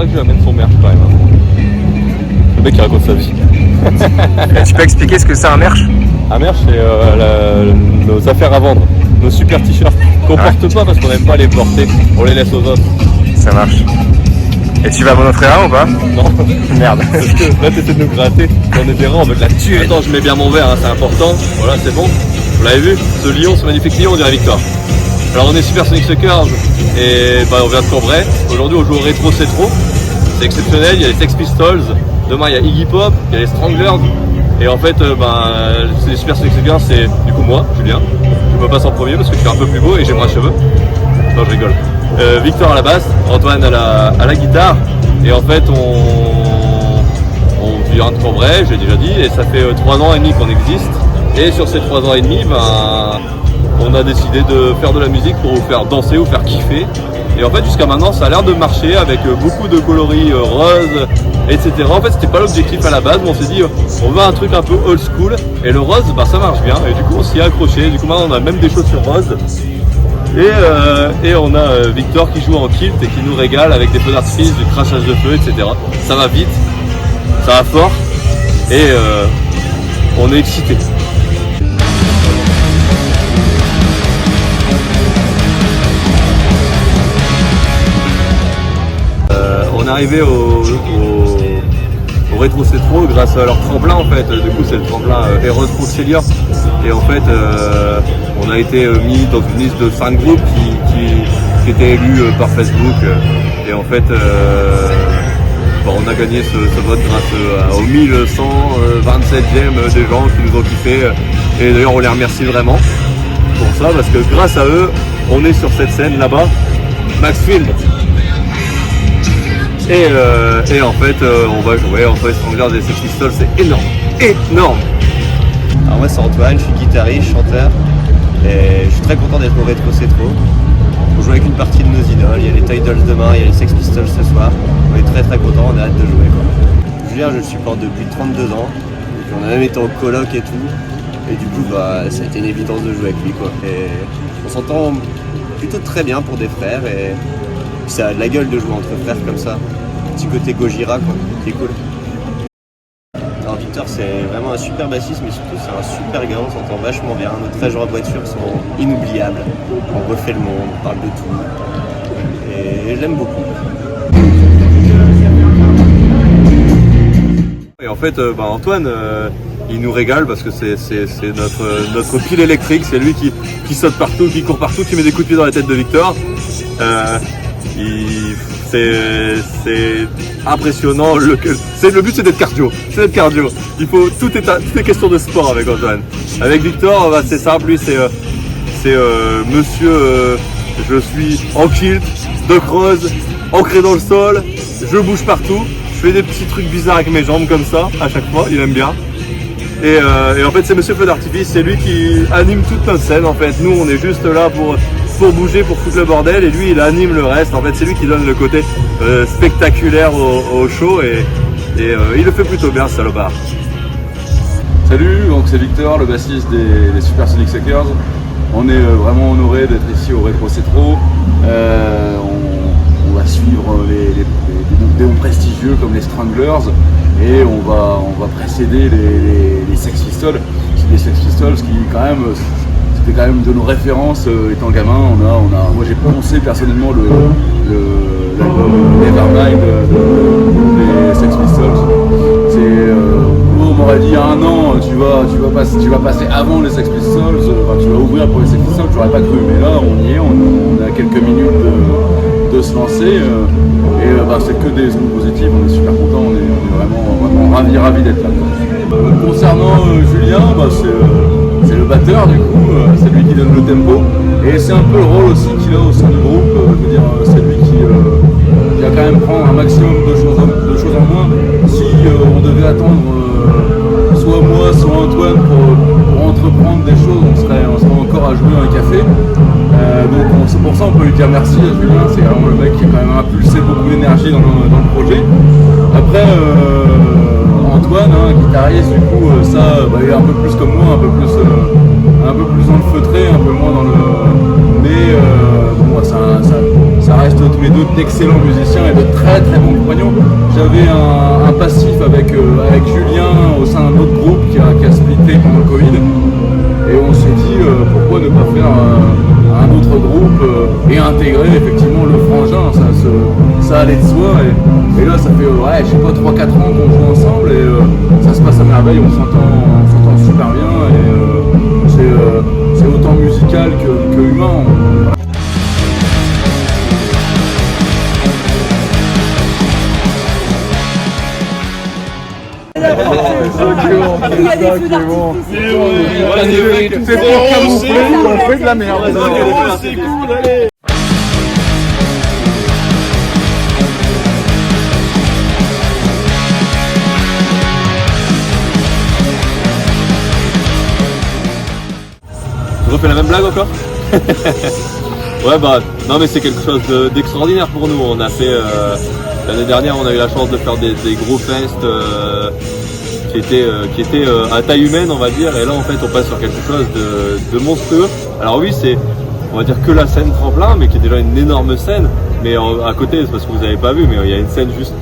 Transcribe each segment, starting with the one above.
que je lui amène son merch quand même. Le mec qui raconte sa vie. Tu peux expliquer ce que c'est un merch? Un merch, c'est nos affaires à vendre, nos super t-shirts qu'on porte pas parce qu'on n'aime pas les porter, on les laisse aux autres. Ça marche. Et tu vas m'en offrir un ou pas? Non. Merde. Parce que là t'essaies de nous gratter, on est des rangs, on veut de la tuer. Attends, je mets bien mon verre, hein, c'est important. Voilà, c'est bon. Vous l'avez vu? Ce lion, ce magnifique lion, on dirait Victor. Alors on est Super Sonic Suckers et on vient de Cambrai. Aujourd'hui on joue au Rétro C'est Trop. C'est exceptionnel, il y a les Sex Pistols, demain il y a Iggy Pop, il y a les Stranglers. Et en fait, c'est les Super Sonic Suckers, c'est du coup moi, Julien. Je me passe en premier parce que je suis un peu plus beau et j'ai moins de cheveux. Non, je rigole. Victor à la basse, Antoine à la guitare. Et en fait, on vient de Cambrai, j'ai déjà dit, et ça fait 3 ans et demi qu'on existe. Et sur ces 3 ans et demi, on a décidé de faire de la musique pour vous faire danser, vous faire kiffer. Et en fait, jusqu'à maintenant, ça a l'air de marcher avec beaucoup de coloris roses, etc. En fait, c'était pas l'objectif à la base, mais on s'est dit, on veut un truc un peu old school. Et le rose, ça marche bien. Et du coup, on s'y est accroché. Du coup, maintenant, on a même des chaussures roses. Et on a Victor qui joue en kilt et qui nous régale avec des feux d'artifice, du crachage de feu, etc. Ça va vite, ça va fort. Et on est excités. On est arrivé au Rétro C'est Trop grâce à leur tremplin en fait. Du coup c'est le tremplin Eros Proxelia. Et en fait on a été mis dans une liste de 5 groupes qui étaient élus par Facebook. Et en fait on a gagné ce vote grâce au 1127e des gens qui nous ont kiffé. Et d'ailleurs on les remercie vraiment pour ça parce que grâce à eux on est sur cette scène là-bas. Maxfield. Et en fait, on va jouer entre les Stranglers et les Sex Pistols, c'est énorme, énorme. Alors moi c'est Antoine, je suis guitariste, chanteur, et je suis très content d'être au Rétro C'est Trop. On joue avec une partie de nos idoles, il y a les Tidals demain, il y a les Sex Pistols ce soir. On est très très content, on a hâte de jouer quoi. Julien je le supporte depuis 32 ans, et on a même été en coloc et tout, et du coup ça a été une évidence de jouer avec lui quoi. Et on s'entend plutôt très bien pour des frères, et ça a de la gueule de jouer entre frères comme ça. Petit côté Gojira quoi, qui est cool. Alors Victor c'est vraiment un super bassiste, mais surtout c'est un super gars, on s'entend vachement bien. Nos trajets en voiture sont inoubliables. On refait le monde, on parle de tout. Et je l'aime beaucoup. Et en fait Antoine il nous régale parce que c'est notre pile électrique, c'est lui qui saute partout, qui court partout, qui met des coups de pied dans la tête de Victor. C'est impressionnant. Le but c'est d'être cardio. Il faut tout est question de sport avec Antoine. Avec Victor, c'est simple. Lui c'est monsieur. Je suis en kilt, de creuse, ancré dans le sol. Je bouge partout. Je fais des petits trucs bizarres avec mes jambes comme ça à chaque fois. Il aime bien. Et en fait c'est monsieur Feu d'artifice. C'est lui qui anime toute notre scène. En fait, nous on est juste là pour bouger, pour foutre le bordel, et lui il anime le reste. En fait c'est lui qui donne le côté spectaculaire au show, et il le fait plutôt bien ce salopard. Salut, donc c'est Victor, le bassiste des Super Sonic Suckers. On est vraiment honoré d'être ici au Rétro C'est Trop. On va suivre des noms prestigieux comme les Stranglers, et on va précéder les Sex Pistols. Les Sex Pistols qui quand même c'était quand même de nos références étant gamin. Moi j'ai pensé personnellement l'album Nevermind des Sex Pistols. On m'aurait dit il y a 1 an tu vas passer avant les Sex Pistols, tu vas ouvrir pour les Sex Pistols, j'aurais pas cru, mais là on y est, on a quelques minutes de se lancer, c'est que des ondes positives, on est super contents, on est vraiment ravis d'être là. Concernant Julien, c'est le batteur du coup, c'est lui qui donne le tempo, et c'est un peu le rôle aussi qu'il a au sein du groupe. Je veux dire, c'est lui qui va quand même prendre un maximum de choses en moins. Si on devait attendre soit moi, soit Antoine pour entreprendre des choses, on serait encore à jouer à un café. Donc c'est pour ça on peut lui dire merci à Julien, c'est vraiment le mec qui a quand même impulsé beaucoup d'énergie dans le projet. Après Antoine, guitariste, du coup il est un peu plus comme moi, un peu plus dans le feutré, un peu moins dans le... Mais ça reste tous les deux d'excellents musiciens et de très très bons compagnons. J'avais un passif avec Julien au sein d'un autre groupe qui a splitté pendant le Covid. Et on s'est dit pourquoi ne pas faire un autre groupe et intégrer effectivement le frangin, ça allait de soi. Et là ça fait ouais, je sais pas 3-4 ans qu'on joue ensemble et ça se passe à merveille, on s'entend super bien et c'est autant musical que humain. Il y a des feux d'artifice. C'est pour camoufler, on fait de la merde. C'est cool, allez. Je refais la même blague encore. Ouais bah non mais c'est quelque chose d'extraordinaire pour nous. On a fait l'année dernière on a eu la chance de faire des gros fests qui étaient à taille humaine on va dire, et là en fait on passe sur quelque chose de monstrueux. Alors oui c'est on va dire que la scène tremplin mais qui est déjà une énorme scène, mais à côté c'est parce que vous avez pas vu mais il y a une scène juste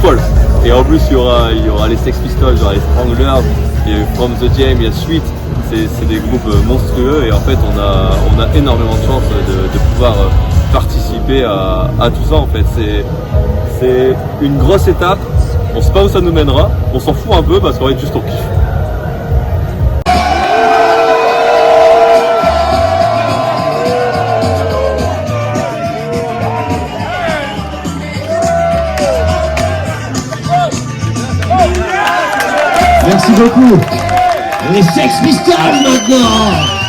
folle. Et en plus il y aura les Sex Pistols, il y aura les Stranglers, il y a eu From the Jam, il y a Sweet. C'est des groupes monstrueux et en fait on a énormément de chance de pouvoir participer à tout ça en fait. C'est une grosse étape, on sait pas où ça nous mènera, on s'en fout un peu parce qu'en fait juste on kiffe. Merci beaucoup. Les Sex Pistols maintenant.